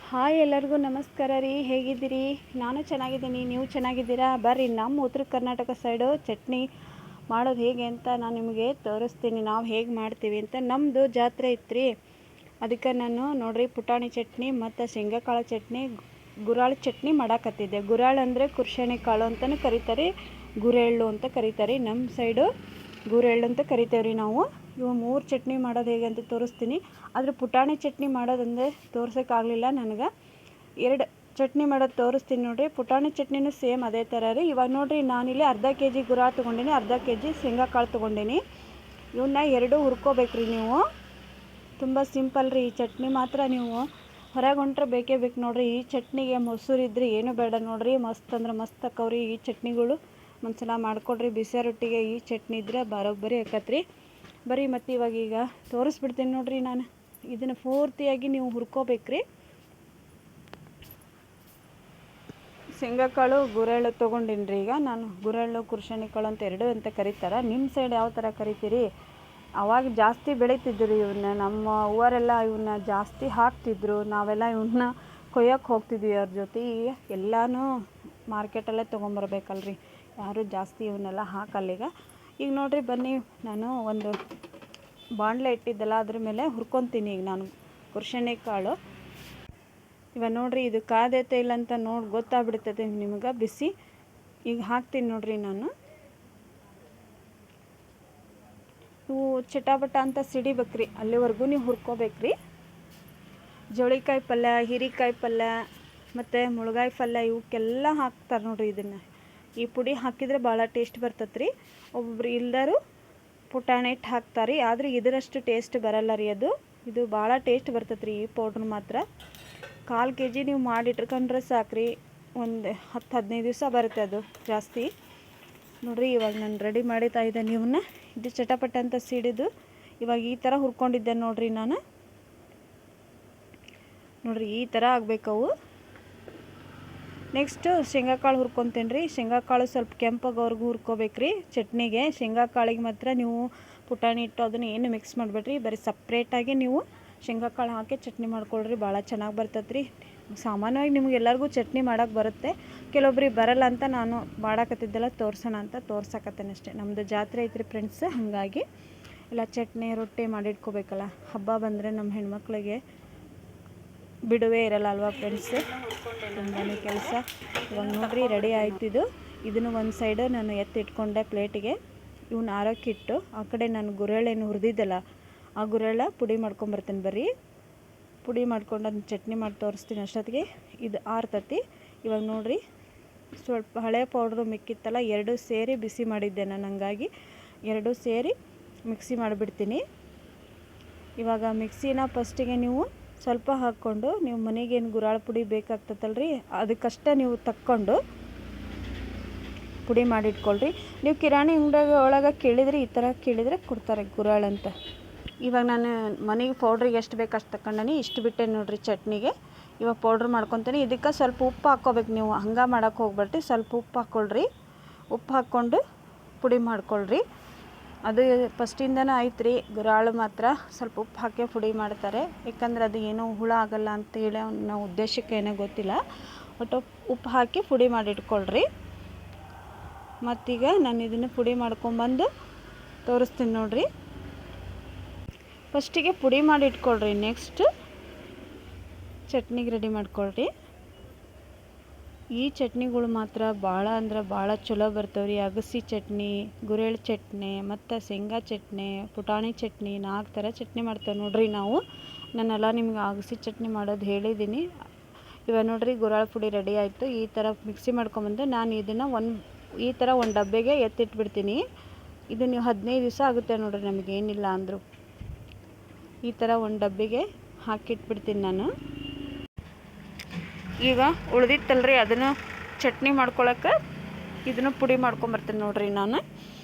Hi ಎಲ್ಲರಿಗೂ ನಮಸ್ಕಾರ ರೀ. ಹೇಗಿದ್ದೀರಿ? ನಾನು ಚೆನ್ನಾಗಿದ್ದೀನಿ, ನೀವು ಚೆನ್ನಾಗಿದ್ದೀರಾ? ಬರ್ರಿ ನಮ್ಮ ಉತ್ತರ ಕರ್ನಾಟಕ ಸೈಡು ಚಟ್ನಿ ಮಾಡೋದು ಹೇಗೆ ಅಂತ ನಾನು ನಿಮಗೆ ತೋರಿಸ್ತೀನಿ. ನಾವು ಹೇಗೆ ಮಾಡ್ತೀವಿ ಅಂತ. ನಮ್ಮದು ಜಾತ್ರೆ ಇತ್ತು ರೀ, ಅದಕ್ಕೆ ನಾನು ನೋಡ್ರಿ ಪುಟಾಣಿ ಚಟ್ನಿ ಮತ್ತು ಶೇಂಗಾಕಾಳು ಚಟ್ನಿ, ಗುರಾಳ್ ಚಟ್ನಿ ಮಾಡಾಕತ್ತಿದ್ದೆ. ಗುರಾಳ್ ಅಂದರೆ ಕುರ್ಶಾಣಿ ಕಾಳು ಅಂತಲೂ ಕರೀತಾರೆ, ಗುರೆಳ್ಳು ಅಂತ ಕರೀತಾರೆ. ನಮ್ಮ ಸೈಡು ಗುರೆಳ್ಳು ಅಂತ ಕರಿತೇವೆ ರೀ ನಾವು. ಇವು 3 ಚಟ್ನಿ ಮಾಡೋದು ಹೇಗೆ ಅಂತ ತೋರಿಸ್ತೀನಿ. ಆದರೆ ಪುಟಾಣಿ ಚಟ್ನಿ ಮಾಡೋದಂದರೆ ತೋರ್ಸೋಕ್ಕಾಗಲಿಲ್ಲ ನನಗೆ. 2 ಚಟ್ನಿ ಮಾಡೋದು ತೋರಿಸ್ತೀನಿ ನೋಡಿರಿ. ಪುಟಾಣಿ ಚಟ್ನಿನೂ ಸೇಮ್ ಅದೇ ಥರ ರೀ. ಇವಾಗ ನೋಡಿರಿ, ನಾನಿಲ್ಲಿ ಅರ್ಧ ಕೆ ಜಿ ಗುರಾಳ್ ತೊಗೊಂಡಿನಿ, ಅರ್ಧ ಕೆ ಜಿ ಶೇಂಗಾಕಾಳು ತೊಗೊಂಡಿನಿ. ಇವನ್ನ 2 ಹುರ್ಕೋಬೇಕ್ರಿ ನೀವು. ತುಂಬ ಸಿಂಪಲ್ ರೀ ಈ ಚಟ್ನಿ. ಮಾತ್ರ ನೀವು ಹೊರಗೆ ಹೊಂಟ್ರೆ ಬೇಕೇ ಬೇಕು ನೋಡಿರಿ. ಈ ಚಟ್ನಿಗೆ ಮೊಸರು ಇದ್ದರೆ ಏನು ಬೇಡ ನೋಡಿರಿ, ಮಸ್ತ್ ಅಂದ್ರೆ ಮಸ್ತ್ ಅಕ್ಕವ್ರಿ ಈ ಚಟ್ನಿಗಳು. ಒಂದ್ಸಲ ಮಾಡಿಕೊಡ್ರಿ ಬಿಸಿ ರೊಟ್ಟಿಗೆ. ಈ ಚಟ್ನಿ ಇದ್ರೆ ಬರೋಬ್ಬರಿ ಆಕತ್ರಿ. ಬರೀ ಮತ್ತು ಈಗ ತೋರಿಸ್ಬಿಡ್ತೀನಿ ನೋಡಿರಿ. ನಾನು ಇದನ್ನು ಪೂರ್ತಿಯಾಗಿ ನೀವು ಹುರ್ಕೋಬೇಕ್ರಿ. ಶೇಂಗಾಕಾಳು ಗುರೆಳ್ಳು ತೊಗೊಂಡಿನಿ ರೀ. ಈಗ ನಾನು ಗುರೆಳ್ಳು ಕುರ್ಶಾಣಿ ಕಾಳು ಅಂತ 2 ಅಂತ ಕರೀತಾರೆ. ನಿಮ್ಮ ಸೈಡ್ ಯಾವ ಥರ ಕರಿತೀರಿ? ಅವಾಗ ಜಾಸ್ತಿ ಬೆಳೀತಿದ್ರು ಇವನ್ನ. ನಮ್ಮ ಊರೆಲ್ಲ ಇವನ್ನ ಜಾಸ್ತಿ ಹಾಕ್ತಿದ್ರು. ನಾವೆಲ್ಲ ಇವನ್ನ ಕೊಯ್ಯೋಕ್ಕೆ ಹೋಗ್ತಿದ್ವಿ ಅವ್ರ ಜೊತೆ. ಎಲ್ಲನೂ ಮಾರ್ಕೆಟಲ್ಲೇ ತೊಗೊಂಬರ್ಬೇಕಲ್ರಿ, ಯಾರು ಜಾಸ್ತಿ ಇವನ್ನೆಲ್ಲ ಹಾಕಲ್ಲೀಗ. ಈಗ ನೋಡಿರಿ ಬನ್ನಿ, ನಾನು ಒಂದು ಬಾಣಲೆ ಇಟ್ಟಿದ್ದಲ್ಲ ಅದ್ರ ಮೇಲೆ ಹುರ್ಕೊತೀನಿ ಈಗ ನಾನು ಕುರ್ಶಾಣಿ ಕಾಳು. ಇವಾಗ ನೋಡಿರಿ, ಇದು ಕಾದೈತೆ ಇಲ್ಲ ಅಂತ ಗೊತ್ತಾಗ್ಬಿಡ್ತದೆ ನಿಮಗೆ ಬಿಸಿ. ಈಗ ಹಾಕ್ತೀನಿ ನೋಡಿರಿ ನಾನು. ಇವು ಚಟಾಪಟ ಅಂತ ಸಿಡಿಬೇಕ್ರಿ, ಅಲ್ಲಿವರೆಗೂ ನೀವು ಹುರ್ಕೋಬೇಕ್ರಿ. ಜೋಳಿಕಾಯಿ ಪಲ್ಯ, ಹೀರೆಕಾಯಿ ಪಲ್ಯ ಮತ್ತು ಮುಳ್ಗಾಯಿ ಪಲ್ಯ ಇವಕ್ಕೆಲ್ಲ ಹಾಕ್ತಾರೆ ನೋಡಿರಿ ಇದನ್ನು. ಈ ಪುಡಿ ಹಾಕಿದರೆ ಭಾಳ ಟೇಸ್ಟ್ ಬರ್ತದೆ ರೀ. ಒಬ್ಬೊಬ್ರು ಇಲ್ದರು ಪುಟಾಣಿ ಹಿಟ್ಟು ಹಾಕ್ತಾರೆ, ಆದರೆ ಇದರಷ್ಟು ಟೇಸ್ಟ್ ಬರಲ್ಲ ರೀ ಅದು. ಇದು ಭಾಳ ಟೇಸ್ಟ್ ಬರ್ತದೆ ರೀ ಈ ಪೌಡ್ರ್ ಮಾತ್ರ. 1/4 ಕೆ ಜಿ ನೀವು ಮಾಡಿಟ್ಕೊಂಡ್ರೆ ಸಾಕ್ರಿ, ಒಂದು 10-15 ದಿವಸ ಬರುತ್ತೆ ಅದು ಜಾಸ್ತಿ. ನೋಡಿರಿ ಇವಾಗ ನಾನು ರೆಡಿ ಮಾಡಿತಾ ಇದ್ದೇನೆ ಇವನ್ನ. ಇದು ಚಟಪಟ ಅಂತ ಸಿಡಿದು ಇವಾಗ ಈ ಥರ ಹುರ್ಕೊಂಡಿದ್ದೆ ನೋಡಿರಿ ನಾನು. ನೋಡಿರಿ ಈ ಥರ ಆಗಬೇಕವು. ನೆಕ್ಸ್ಟು ಶೇಂಗಾಕಾಳು ಹುರ್ಕೊತೀನಿ ರೀ. ಶೇಂಗಾಕಾಳು ಸ್ವಲ್ಪ ಕೆಂಪಾಗೋವರೆಗೂ ಹುರ್ಕೋಬೇಕ್ರಿ ಚಟ್ನಿಗೆ. ಶೇಂಗಾಕಾಳಿಗೆ ಮಾತ್ರ ನೀವು ಪುಟಾಣಿ ಹಿಟ್ಟು ಅದನ್ನು ಏನು ಮಿಕ್ಸ್ ಮಾಡಬೇಡ್ರಿ, ಬರೀ ಸಪ್ರೇಟಾಗಿ ನೀವು ಶೇಂಗಾಕಾಳು ಹಾಕಿ ಚಟ್ನಿ ಮಾಡ್ಕೊಳ್ರಿ, ಭಾಳ ಚೆನ್ನಾಗಿ ಬರ್ತದೆ ರೀ. ಸಾಮಾನ್ಯವಾಗಿ ನಿಮ್ಗೆ ಎಲ್ಲರಿಗೂ ಚಟ್ನಿ ಮಾಡೋಕ್ಕೆ ಬರುತ್ತೆ, ಕೆಲವೊಬ್ರಿಗೆ ಬರಲ್ಲ ಅಂತ ನಾನು ಮಾಡಾಕತ್ತಿದ್ದೆಲ್ಲ ತೋರ್ಸೋಣ ಅಂತ ತೋರ್ಸಕತ್ತೇನೆ ಅಷ್ಟೇ. ನಮ್ಮದು ಜಾತ್ರೆ ಐತ್ರಿ ಫ್ರೆಂಡ್ಸ್, ಹಾಗಾಗಿ ಎಲ್ಲ ಚಟ್ನಿ ರೊಟ್ಟಿ ಮಾಡಿಟ್ಕೋಬೇಕಲ್ಲ. ಹಬ್ಬ ಬಂದರೆ ನಮ್ಮ ಹೆಣ್ಮಕ್ಳಿಗೆ ಬಿಡುವೇ ಇರಲ್ಲ ಅಲ್ವಾ ಫ್ರೆಂಡ್ಸ್, ತುಂಬಾ ಕೆಲಸ. ಇವಾಗ ನೋಡಿರಿ ರೆಡಿ ಆಯ್ತು. ಇದನ್ನು ಒಂದು ಸೈಡು ನಾನು ಎತ್ತಿಟ್ಕೊಂಡೆ ಪ್ಲೇಟಿಗೆ. ಇವನ್ನ ಆರೋಕ್ಕಿಟ್ಟು ಆ ಕಡೆ ನಾನು ಗುರೆಳ್ಳೇನು ಹುರಿದಿದ್ದಲ್ಲ ಆ ಗುರೆಳ್ಳ ಪುಡಿ ಮಾಡ್ಕೊಂಬರ್ತೀನಿ. ಬರ್ರಿ ಪುಡಿ ಮಾಡ್ಕೊಂಡು ಅದನ್ನ ಚಟ್ನಿ ಮಾಡಿ ತೋರಿಸ್ತೀನಿ ಅಷ್ಟೊತ್ತಿಗೆ. ಇದು ಆರ್ತತಿ. ಇವಾಗ ನೋಡಿರಿ, ಸ್ವಲ್ಪ ಹಳೆ ಪೌಡ್ರು ಮಿಕ್ಕಿತ್ತಲ್ಲ 2 ಸೇರಿ ಬಿಸಿ ಮಾಡಿದ್ದೆ ನಾನು, ಹಂಗಾಗಿ 2 ಸೇರಿ ಮಿಕ್ಸಿ ಮಾಡಿಬಿಡ್ತೀನಿ. ಇವಾಗ ಮಿಕ್ಸಿನ ಫಸ್ಟಿಗೆ ನೀವು ಸ್ವಲ್ಪ ಹಾಕ್ಕೊಂಡು, ನೀವು ಮನೆಗೇನು ಗುರಾಳ್ ಪುಡಿ ಬೇಕಾಗ್ತದಲ್ರಿ ಅದಕ್ಕಷ್ಟೇ ನೀವು ತಕ್ಕೊಂಡು ಪುಡಿ ಮಾಡಿಟ್ಕೊಳ್ರಿ. ನೀವು ಕಿರಾಣಿ ಅಂಗಡಿ ಒಳಗೆ ಕೇಳಿದರೆ ಈ ಥರ ಕೇಳಿದರೆ ಕೊಡ್ತಾರೆ ಗುರಾಳ್ ಅಂತ. ಇವಾಗ ನಾನು ಮನೆಗೆ ಪೌಡ್ರಿಗೆ ಎಷ್ಟು ಬೇಕು ಅಷ್ಟು ತಗೊಂಡಿನಿ. ಇಷ್ಟು ಬಿಟ್ಟೆ ನೋಡಿರಿ ಚಟ್ನಿಗೆ. ಇವಾಗ ಪೌಡ್ರ್ ಮಾಡ್ಕೊತೀನಿ. ಇದಕ್ಕೆ ಸ್ವಲ್ಪ ಉಪ್ಪು ಹಾಕ್ಕೋಬೇಕು ನೀವು, ಹಂಗೆ ಮಾಡೋಕ್ಕೆ ಹೋಗ್ಬೇಡ್ರಿ. ಸ್ವಲ್ಪ ಉಪ್ಪು ಹಾಕ್ಕೊಳ್ರಿ. ಉಪ್ಪು ಹಾಕ್ಕೊಂಡು ಪುಡಿ ಮಾಡ್ಕೊಳ್ರಿ. ಅದು ಫಸ್ಟಿಂದನೇ ಐತೆ ರೀ ಗುರಾಳು ಮಾತ್ರ ಸ್ವಲ್ಪ ಉಪ್ಪು ಹಾಕಿ ಪುಡಿ ಮಾಡ್ತಾರೆ, ಯಾಕಂದ್ರೆ ಅದು ಏನೋ ಹುಳ ಆಗಲ್ಲ ಅಂತೇಳಿ ಅನ್ನೋ ಉದ್ದೇಶಕ್ಕೆ ಏನೋ ಗೊತ್ತಿಲ್ಲ. ಒಟ್ಟು ಉಪ್ಪು ಹಾಕಿ ಪುಡಿ ಮಾಡಿಟ್ಕೊಳ್ರಿ. ಮತ್ತೀಗ ನಾನು ಇದನ್ನು ಪುಡಿ ಮಾಡ್ಕೊಂಬಂದು ತೋರಿಸ್ತೀನಿ ನೋಡಿರಿ. ಫಸ್ಟಿಗೆ ಪುಡಿ ಮಾಡಿ ಇಟ್ಕೊಳ್ರಿ, ನೆಕ್ಸ್ಟ್ ಚಟ್ನಿಗೆ ರೆಡಿ ಮಾಡ್ಕೊಳ್ರಿ. ಈ ಚಟ್ನಿಗಳು ಮಾತ್ರ ಭಾಳ ಅಂದ್ರೆ ಭಾಳ ಚಲೋ ಬರ್ತವೆ ರೀ. ಅಗಸಿ ಚಟ್ನಿ, ಗುರೆಳ್ಳು ಚಟ್ನಿ ಮತ್ತು ಶೇಂಗಾ ಚಟ್ನಿ, ಪುಟಾಣಿ ಚಟ್ನಿ, 4 ಥರ ಚಟ್ನಿ ಮಾಡ್ತೇವೆ ನೋಡಿರಿ ನಾವು. ನಾನೆಲ್ಲ ನಿಮ್ಗೆ ಅಗಸಿ ಚಟ್ನಿ ಮಾಡೋದು ಹೇಳಿದ್ದೀನಿ. ಇವಾಗ ನೋಡಿರಿ ಗುರಾಳ್ ಪುಡಿ ರೆಡಿ ಆಯಿತು. ಈ ಥರ ಮಿಕ್ಸಿ ಮಾಡ್ಕೊಂಬಂದು ನಾನು ಇದನ್ನು ಈ ಥರ ಒಂದು ಡಬ್ಬೆಗೆ ಎತ್ತಿಟ್ಬಿಡ್ತೀನಿ. ಇದು ನೀವು 15 ದಿವಸ ಆಗುತ್ತೆ ನೋಡಿರಿ ನಮಗೇನಿಲ್ಲ ಅಂದರು. ಈ ಥರ ಒಂದು ಡಬ್ಬಿಗೆ ಹಾಕಿಟ್ಬಿಡ್ತೀನಿ ನಾನು. ಈಗ ಉಳ್ದಿತ್ತಲ್ರಿ ಅದನ್ನು ಚಟ್ನಿ ಮಾಡ್ಕೊಳಕ್ಕೆ ಇದನ್ನು ಪುಡಿ ಮಾಡ್ಕೊಂಬರ್ತೀನಿ ನೋಡಿರಿ ನಾನು.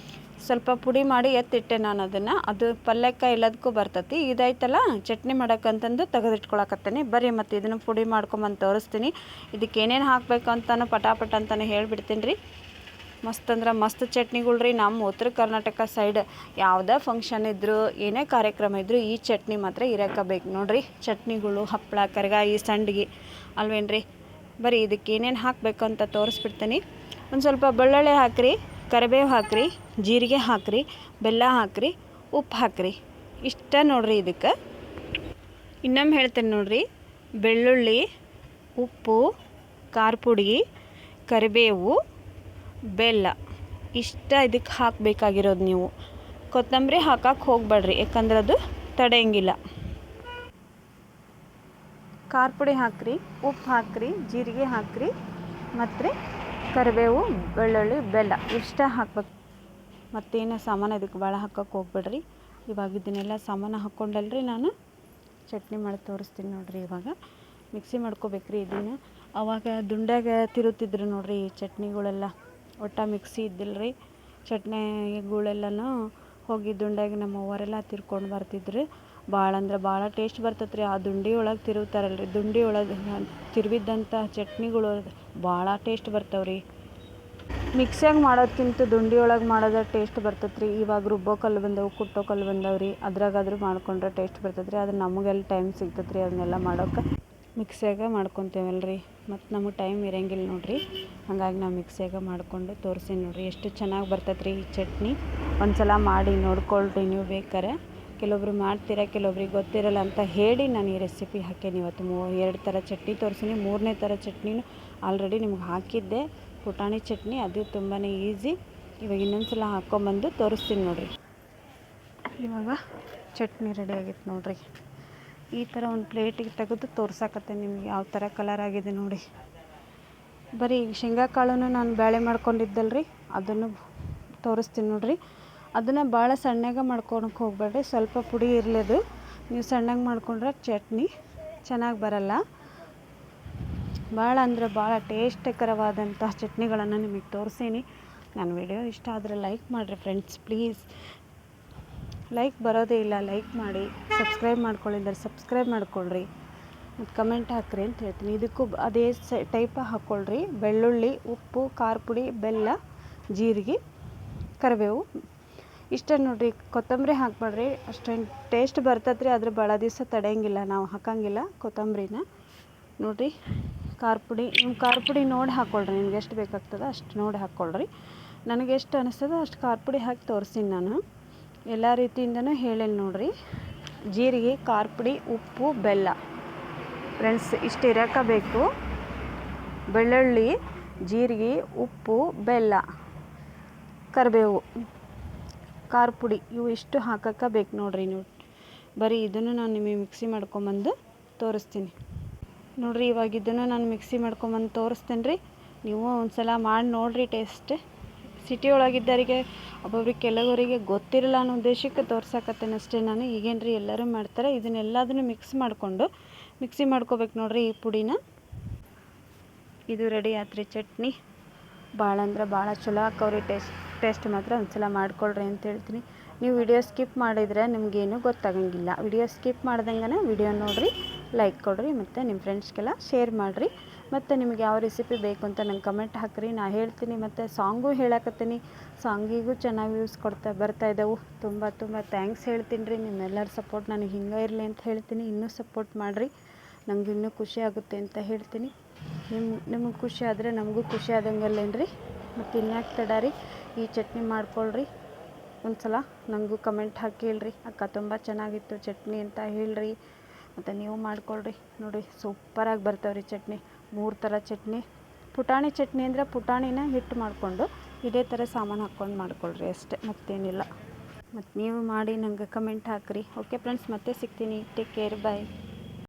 ಸ್ವಲ್ಪ ಪುಡಿ ಮಾಡಿ ಎತ್ತಿಟ್ಟೆ ನಾನು ಅದನ್ನು. ಅದು ಪಲ್ಯಕ್ಕೆ ಎಲ್ಲದಕ್ಕೂ ಬರ್ತೈತಿ. ಇದಾಯ್ತಲ್ಲ ಚಟ್ನಿ ಮಾಡೋಕ್ಕಂತಂದು ತೆಗೆದಿಟ್ಕೊಳಕತ್ತೇನೆ. ಬರೀ ಮತ್ತು ಇದನ್ನು ಪುಡಿ ಮಾಡ್ಕೊಂಬಂದು ತೋರಿಸ್ತೀನಿ. ಇದಕ್ಕೆ ಏನೇನು ಹಾಕಬೇಕು ಅಂತಲೂ ಪಟಾಪಟ ಅಂತಲೇ ಹೇಳ್ಬಿಡ್ತೀನಿ ರೀ. ಮಸ್ತ್ ಅಂದ್ರೆ ಮಸ್ತ್ ಚಟ್ನಿಗಳು ರೀ. ನಮ್ಮ ಉತ್ತರ ಕರ್ನಾಟಕ ಸೈಡ್ ಯಾವುದೇ ಫಂಕ್ಷನ್ ಇದ್ದರೂ ಏನೇ ಕಾರ್ಯಕ್ರಮ ಇದ್ದರೂ ಈ ಚಟ್ನಿ ಮಾತ್ರ ಇರಕಬೇಕು ನೋಡಿರಿ. ಚಟ್ನಿಗಳು, ಹಪ್ಪಳ, ಕರ್ಗಾಯಿ, ಸಂಡ್ಗಿ ಅಲ್ವೇನ್ರಿ. ಬರೀ ಇದಕ್ಕೆ ಏನೇನು ಹಾಕಬೇಕು ಅಂತ ತೋರಿಸ್ಬಿಡ್ತೀನಿ. ಒಂದು ಸ್ವಲ್ಪ ಬೆಳ್ಳುಳ್ಳಿ ಹಾಕಿರಿ, ಕರಿಬೇವು ಹಾಕಿರಿ, ಜೀರಿಗೆ ಹಾಕಿರಿ, ಬೆಲ್ಲ ಹಾಕಿರಿ, ಉಪ್ಪು ಹಾಕಿರಿ. ಇಷ್ಟ ನೋಡಿರಿ. ಇದಕ್ಕೆ ಇನ್ನೊಮ್ಮೆ ಹೇಳ್ತೇನೆ ನೋಡಿರಿ. ಬೆಳ್ಳುಳ್ಳಿ, ಉಪ್ಪು, ಖಾರ ಪುಡಿ, ಕರಿಬೇವು, ಬೆಲ್ಲ ಇಷ್ಟ ಇದಕ್ಕೆ ಹಾಕಬೇಕಾಗಿರೋದು. ನೀವು ಕೊತ್ತಂಬರಿ ಹಾಕಕ್ಕೆ ಹೋಗಬೇಡ್ರಿ, ಯಾಕಂದ್ರೆ ಅದು ತಡೆಯಂಗಿಲ್ಲ. ಖಾರ ಪುಡಿ ಹಾಕಿರಿ, ಉಪ್ಪು ಹಾಕಿರಿ, ಜೀರಿಗೆ ಹಾಕಿರಿ, ಮತ್ತು ಕರಿಬೇವು, ಬೆಳ್ಳುಳ್ಳಿ, ಬೆಲ್ಲ ಇಷ್ಟ ಹಾಕ್ಬೇಕು. ಮತ್ತೇನು ಸಾಮಾನು ಇದಕ್ಕೆ ಭಾಳ ಹಾಕಕ್ಕೆ ಹೋಗ್ಬೇಡ್ರಿ. ಇವಾಗ ಇದನ್ನೆಲ್ಲ ಸಾಮಾನು ಹಾಕ್ಕೊಂಡಲ್ರಿ ನಾನು ಚಟ್ನಿ ಮಾಡಿ ತೋರಿಸ್ತೀನಿ ನೋಡಿರಿ. ಇವಾಗ ಮಿಕ್ಸಿ ಮಾಡ್ಕೋಬೇಕ್ರಿ ಇದನ್ನು. ಆವಾಗ ದುಂಡಾಗ ತಿರುತ್ತಿದ್ರು ನೋಡಿರಿ ಈ ಚಟ್ನಿಗಳೆಲ್ಲ. ಒಟ್ಟು ಮಿಕ್ಸಿ ಇದ್ದಿಲ್ಲರಿ. ಚಟ್ನಿಗಳೆಲ್ಲನೂ ಹೋಗಿ ದುಂಡಾಗಿ ನಮ್ಮ ಅವ್ವರೆಲ್ಲ ತಿರ್ಕೊಂಡು ಬರ್ತಿದ್ರು. ಭಾಳ ಅಂದ್ರೆ ಭಾಳ ಟೇಸ್ಟ್ ಬರ್ತೈತೆ ರೀ. ಆ ದುಂಡಿ ಒಳಗೆ ತಿರುಗ್ತಾರಲ್ರಿ, ದುಂಡಿ ಒಳಗೆ ತಿರುವಿದ್ದಂಥ ಚಟ್ನಿಗಳು ಭಾಳ ಟೇಸ್ಟ್ ಬರ್ತಾವ್ರಿ. ಮಿಕ್ಸಿಯಾಗ ಮಾಡೋದಕ್ಕಿಂತ ದುಂಡಿ ಒಳಗೆ ಮಾಡೋದು ಟೇಸ್ಟ್ ಬರ್ತೈತೆ ರೀ. ಇವಾಗ ರುಬ್ಬೋ ಕಲ್ಲು ಬಂದವು, ಕುಟ್ಟೋ ಕಲ್ಲು ಬಂದವು ರೀ. ಅದ್ರಾಗಾದ್ರೂ ಮಾಡ್ಕೊಂಡ್ರೆ ಟೇಸ್ಟ್ ಬರ್ತೈತೆ ರೀ. ಅದು ನಮಗೆಲ್ಲ ಟೈಮ್ ಸಿಗ್ತೈತೆ ರೀ ಅದನ್ನೆಲ್ಲ ಮಾಡೋಕೆ. ಮಿಕ್ಸಿಯಾಗ ಮಾಡ್ಕೊತೇವಲ್ರಿ, ಮತ್ತು ನಮಗೆ ಟೈಮ್ ಇರೋಂಗಿಲ್ಲ ನೋಡಿರಿ. ಹಾಗಾಗಿ ನಾವು ಮಿಕ್ಸಿಯಾಗ ಮಾಡಿಕೊಂಡು ತೋರಿಸಿ ನೋಡಿರಿ. ಎಷ್ಟು ಚೆನ್ನಾಗಿ ಬರ್ತೈತೆ ರೀ ಈ ಚಟ್ನಿ. ಒಂದು ಸಲ ಮಾಡಿ ನೋಡ್ಕೊಳ್ರಿ ನೀವು ಬೇಕಾರೆ. ಕೆಲವೊಬ್ರು ಮಾಡ್ತೀರ, ಕೆಲವೊಬ್ರಿಗೆ ಗೊತ್ತಿರಲ್ಲ ಅಂತ ಹೇಳಿ ನಾನು ಈ ರೆಸಿಪಿ ಹಾಕೇನಿ. ಇವತ್ತು 2 ಥರ ಚಟ್ನಿ ತೋರಿಸೀನಿ. 3ನೇ ಥರ ಚಟ್ನಿನೂ ಆಲ್ರೆಡಿ ನಿಮ್ಗೆ ಹಾಕಿದ್ದೆ, ಪುಟಾಣಿ ಚಟ್ನಿ. ಅದು ತುಂಬಾ ಈಸಿ. ಇವಾಗ ಇನ್ನೊಂದು ಸಲ ಹಾಕ್ಕೊಂಬಂದು ತೋರಿಸ್ತೀನಿ ನೋಡಿರಿ. ಇವಾಗ ಚಟ್ನಿ ರೆಡಿ ಆಗಿತ್ತು ನೋಡಿರಿ. ಈ ಥರ ಒಂದು ಪ್ಲೇಟಿಗೆ ತೆಗೆದು ತೋರ್ಸಕತ್ತೆ ನಿಮ್ಗೆ ಯಾವ ಥರ ಕಲರ್ ಆಗಿದೆ ನೋಡಿ. ಬರೀ ಶೇಂಗಾ ಕಾಳನ್ನು ನಾನು ಬೇಳೆ ಮಾಡ್ಕೊಂಡಿದ್ದಲ್ರಿ, ಅದನ್ನು ತೋರಿಸ್ತೀನಿ ನೋಡಿರಿ. ಅದನ್ನು ಭಾಳ ಸಣ್ಣಗೆ ಮಾಡ್ಕೊಳಕ್ಕೆ ಹೋಗಬೇಡ್ರಿ, ಸ್ವಲ್ಪ ಪುಡಿ ಇರಲಿ. ಅದು ನೀವು ಸಣ್ಣಗೆ ಮಾಡ್ಕೊಂಡ್ರೆ ಚಟ್ನಿ ಚೆನ್ನಾಗಿ ಬರಲ್ಲ. ಭಾಳ ಅಂದ್ರೆ ಭಾಳ ಟೇಸ್ಟಕರವಾದಂಥ ಚಟ್ನಿಗಳನ್ನು ನಿಮಗೆ ತೋರಿಸೀನಿ. ನನ್ನ ವಿಡಿಯೋ ಇಷ್ಟ ಆದರೆ ಲೈಕ್ ಮಾಡಿರಿ ಫ್ರೆಂಡ್ಸ್, ಪ್ಲೀಸ್. ಲೈಕ್ ಬರೋದೇ ಇಲ್ಲ, ಲೈಕ್ ಮಾಡಿ. ಸಬ್ಸ್ಕ್ರೈಬ್ ಮಾಡ್ಕೊಳ್ಳಿದ್ದಾರೆ ಸಬ್ಸ್ಕ್ರೈಬ್ ಮಾಡ್ಕೊಳ್ರಿ, ಮತ್ತು ಕಮೆಂಟ್ ಹಾಕ್ರಿ ಅಂತ ಹೇಳ್ತೀನಿ. ಇದಕ್ಕೂ ಅದೇ ಟೈಪ ಹಾಕ್ಕೊಳ್ರಿ. ಬೆಳ್ಳುಳ್ಳಿ, ಉಪ್ಪು, ಖಾರ ಪುಡಿ, ಬೆಲ್ಲ, ಜೀರಿಗೆ, ಕರಿಬೇವು ಇಷ್ಟ ನೋಡಿರಿ. ಕೊತ್ತಂಬರಿ ಹಾಕ್ಬೇಡ್ರಿ, ಅಷ್ಟೇನು ಟೇಸ್ಟ್ ಬರ್ತೈತೆ ರೀ. ಆದ್ರೆ ಭಾಳ ದಿವಸ ತಡೆಯಂಗಿಲ್ಲ, ನಾವು ಹಾಕಂಗಿಲ್ಲ ಕೊತ್ತಂಬರಿನ ನೋಡಿರಿ. ಖಾರ ಪುಡಿ, ನಿಮ್ಮ ಖಾರ ಪುಡಿ ನೋಡಿ ಹಾಕ್ಕೊಳ್ರಿ. ನಿಮ್ಗೆ ಎಷ್ಟು ಬೇಕಾಗ್ತದೆ ಅಷ್ಟು ನೋಡಿ ಹಾಕ್ಕೊಳ್ರಿ. ನನಗೆ ಎಷ್ಟು ಅನಿಸ್ತದೆ ಅಷ್ಟು ಖಾರ ಪುಡಿ ಹಾಕಿ ತೋರಿಸ್ತೀನಿ ನಾನು. ಎಲ್ಲ ರೀತಿಯಿಂದನೂ ಹೇಳೇನಿ ನೋಡಿರಿ. ಜೀರಿಗೆ, ಖಾರ ಪುಡಿ, ಉಪ್ಪು, ಬೆಲ್ಲ ಫ್ರೆಂಡ್ಸ್ ಇಷ್ಟು ಇರಕಬೇಕು. ಬೆಳ್ಳುಳ್ಳಿ, ಜೀರಿಗೆ, ಉಪ್ಪು, ಬೆಲ್ಲ, ಕರಿಬೇವು, ಖಾರ ಪುಡಿ ಇವು ಇಷ್ಟು ಹಾಕಕ್ಕೆ ಬೇಕು ನೋಡಿರಿ. ನೀವು ಬರೀ ಇದನ್ನು ನಾನು ನಿಮಗೆ ಮಿಕ್ಸಿ ಮಾಡ್ಕೊಂಬಂದು ತೋರಿಸ್ತೀನಿ ನೋಡಿರಿ. ಇವಾಗ ಇದನ್ನು ನಾನು ಮಿಕ್ಸಿ ಮಾಡ್ಕೊಂಬಂದು ತೋರಿಸ್ತೇನೆ ರೀ. ನೀವು ಒಂದು ಸಲ ಮಾಡಿ ನೋಡಿರಿ ಟೇಸ್ಟ್. ಸಿಟಿ ಒಳಗಿದ್ದವರಿಗೆ ಒಬ್ಬೊಬ್ರಿಗೆ ಕೆಲವರಿಗೆ ಗೊತ್ತಿರಲ್ಲ ಅನ್ನೋ ಉದ್ದೇಶಕ್ಕೆ ತೋರ್ಸಕತ್ತೇನೆ ಅಷ್ಟೇ ನಾನು. ಈಗೇನು ರೀ ಎಲ್ಲರೂ ಮಾಡ್ತಾರೆ. ಇದನ್ನೆಲ್ಲದನ್ನು ಮಿಕ್ಸಿ ಮಾಡ್ಕೋಬೇಕು ನೋಡಿರಿ ಈ ಪುಡಿನ. ಇದು ರೆಡಿ ಆಯ್ತು ರೀ ಚಟ್ನಿ. ಭಾಳ ಅಂದ್ರೆ ಭಾಳ ಚಲೋ ಹಾಕವ್ರಿ. ಟೇಸ್ಟ್ ಮಾತ್ರ ಒಂದು ಸಲ ಮಾಡ್ಕೊಳ್ರಿ ಅಂತ ಹೇಳ್ತೀನಿ. ನೀವು ವಿಡಿಯೋ ಸ್ಕಿಪ್ ಮಾಡಿದರೆ ನಿಮಗೇನು ಗೊತ್ತಾಗಂಗಿಲ್ಲ. ವಿಡಿಯೋ ಸ್ಕಿಪ್ ಮಾಡ್ದಂಗೆ ವಿಡಿಯೋ ನೋಡಿರಿ, ಲೈಕ್ ಕೊಡಿರಿ, ಮತ್ತು ನಿಮ್ಮ ಫ್ರೆಂಡ್ಸ್ಗೆಲ್ಲ ಶೇರ್ ಮಾಡಿರಿ. ಮತ್ತು ನಿಮ್ಗೆ ಯಾವ ರೆಸಿಪಿ ಬೇಕು ಅಂತ ನಂಗೆ ಕಮೆಂಟ್ ಹಾಕಿರಿ, ನಾ ಹೇಳ್ತೀನಿ. ಮತ್ತು ಸಾಂಗು ಹೇಳಕತ್ತೀನಿ, ಸಾಂಗಿಗೂ ಚೆನ್ನಾಗಿ ವ್ಯೂಸ್ ಬರ್ತಾ ಇದ್ದಾವೆ. ತುಂಬ ಥ್ಯಾಂಕ್ಸ್ ಹೇಳ್ತೀನಿ ರೀ. ನಿಮ್ಮೆಲ್ಲರ ಸಪೋರ್ಟ್ ನನಗೆ ಹಿಂಗೆ ಇರಲಿ ಅಂತ ಹೇಳ್ತೀನಿ. ಇನ್ನೂ ಸಪೋರ್ಟ್ ಮಾಡಿರಿ, ನಂಗೆ ಇನ್ನೂ ಖುಷಿ ಆಗುತ್ತೆ ಅಂತ ಹೇಳ್ತೀನಿ. ನಿಮಗೆ ಖುಷಿ ಆದರೆ ನಮಗೂ ಖುಷಿ ಆದಂಗಲ್ಲೇನ್ರಿ. ಮತ್ತು ಇನ್ಯಾಕೆ ತಡ ರೀ, ಈ ಚಟ್ನಿ ಮಾಡ್ಕೊಳ್ರಿ. ಒಂದು ಸಲ ನನಗೂ ಕಮೆಂಟ್ ಹಾಕಿ ಹೇಳ್ರಿ, ಅಕ್ಕ ತುಂಬ ಚೆನ್ನಾಗಿತ್ತು ಚಟ್ನಿ ಅಂತ ಹೇಳ್ರಿ. ಮತ್ತು ನೀವು ಮಾಡ್ಕೊಳ್ರಿ ನೋಡಿರಿ. ಸೂಪರಾಗಿ ಬರ್ತಾವ್ರಿ ಚಟ್ನಿ. 3 ಥರ ಚಟ್ನಿ. ಪುಟಾಣಿ ಚಟ್ನಿ ಅಂದರೆ ಪುಟಾಣಿನ ಹಿಟ್ಟು ಮಾಡಿಕೊಂಡು ಇದೇ ಥರ ಸಾಮಾನು ಹಾಕ್ಕೊಂಡು ಮಾಡ್ಕೊಳ್ರಿ ಅಷ್ಟೇ, ಮತ್ತೇನಿಲ್ಲ. ಮತ್ತು ನೀವು ಮಾಡಿ ನಂಗೆ ಕಮೆಂಟ್ ಹಾಕಿರಿ. ಓಕೆ ಫ್ರೆಂಡ್ಸ್, ಮತ್ತೆ ಸಿಗ್ತೀನಿ. ಟೇಕ್ ಕೇರ್, ಬಾಯ್.